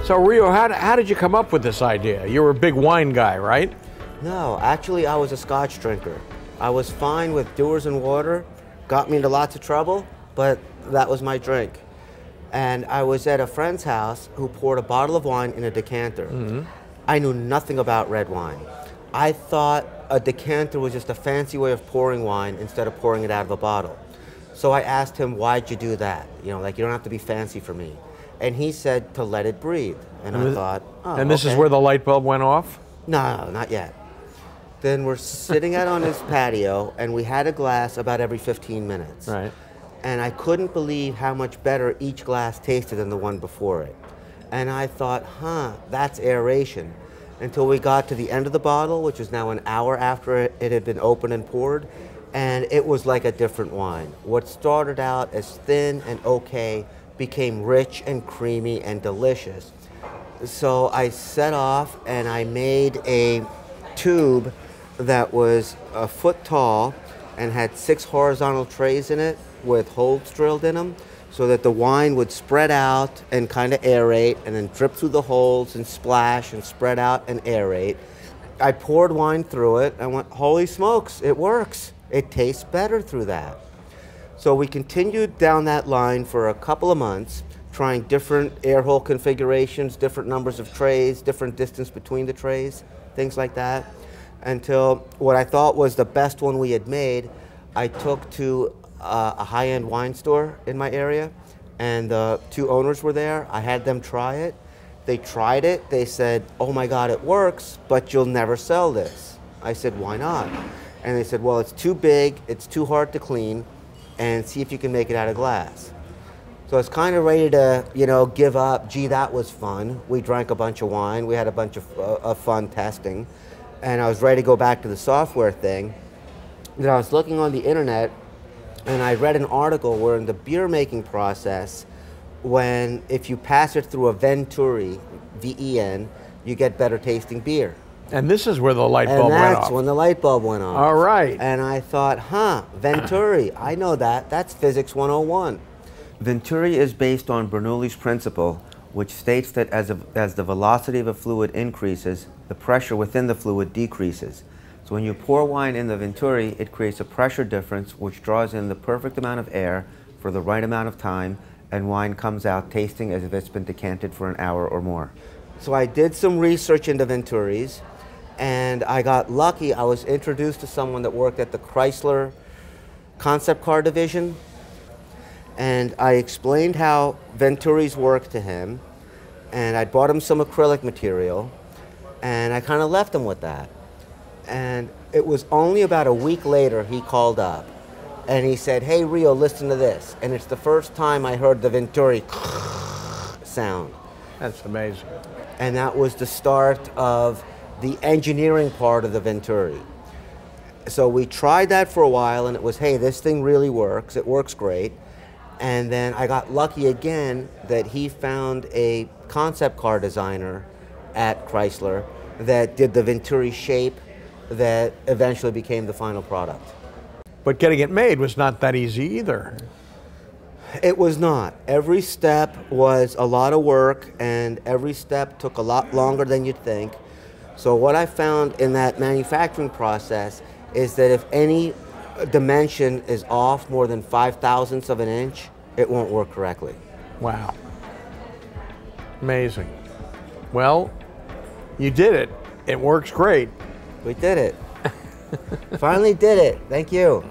So Rio, how did you come up with this idea? You were a big wine guy, right? No, actually I was a Scotch drinker. I was fine with Dewar's and water, got me into lots of trouble, but that was my drink. And I was at a friend's house who poured a bottle of wine in a decanter. I knew nothing about red wine. I thought a decanter was just a fancy way of pouring wine instead of pouring it out of a bottle. So I asked him, why'd you do that? You know, like, you don't have to be fancy for me. And he said to let it breathe. And I thought, oh, and this is where the light bulb went off? No, not yet. Then we're sitting out on his patio, and we had a glass about every 15 minutes. Right. And I couldn't believe how much better each glass tasted than the one before it. And I thought, that's aeration. Until we got to the end of the bottle, which was now an hour after it had been opened and poured, and it was like a different wine. What started out as thin and okay became rich and creamy and delicious. So I set off and I made a tube that was a foot tall and had 6 horizontal trays in it with holes drilled in them so that the wine would spread out and kind of aerate and then drip through the holes and splash and spread out and aerate. I poured wine through it and went, holy smokes, it works. It tastes better through that. So we continued down that line for a couple of months, trying different air hole configurations, different numbers of trays, different distance between the trays, things like that, until what I thought was the best one we had made, I took to a high-end wine store in my area, and the 2 owners were there. I had them try it. They tried it. They said, oh my God, it works, but you'll never sell this. I said, why not? And they said, well, it's too big, it's too hard to clean, and see if you can make it out of glass. So I was kind of ready to, you know, give up. Gee, that was fun. We drank a bunch of wine. We had a bunch of fun testing. And I was ready to go back to the software thing. Then I was looking on the internet, and I read an article where in the beer making process, if you pass it through a Vinturi, V-E-N, you get better tasting beer. And this is where the light bulb went off. And that's when the light bulb went off. All right. And I thought, Vinturi, I know that. That's physics 101. Vinturi is based on Bernoulli's principle, which states that as the velocity of a fluid increases, the pressure within the fluid decreases. So when you pour wine in the Vinturi, it creates a pressure difference which draws in the perfect amount of air for the right amount of time, and wine comes out tasting as if it's been decanted for an hour or more. So I did some research into Vinturis, and I got lucky. I was introduced to someone that worked at the Chrysler concept car division, and I explained how Vinturis work to him, and I bought him some acrylic material, and I kind of left him with that. And it was only about a week later he called up, and he said, hey Rio, listen to this. And it's the first time I heard the Vinturi sound. That's amazing. And that was the start of the engineering part of the Vinturi. So we tried that for a while, and it was, hey, this thing really works. It works great. And then I got lucky again that he found a concept car designer at Chrysler that did the Vinturi shape that eventually became the final product. But getting it made was not that easy either. It was not. Every step was a lot of work, and every step took a lot longer than you'd think. So what I found in that manufacturing process is that if any dimension is off more than 5/1000ths of an inch, it won't work correctly. Wow. Amazing. Well, you did it. It works great. We did it. Finally did it. Thank you.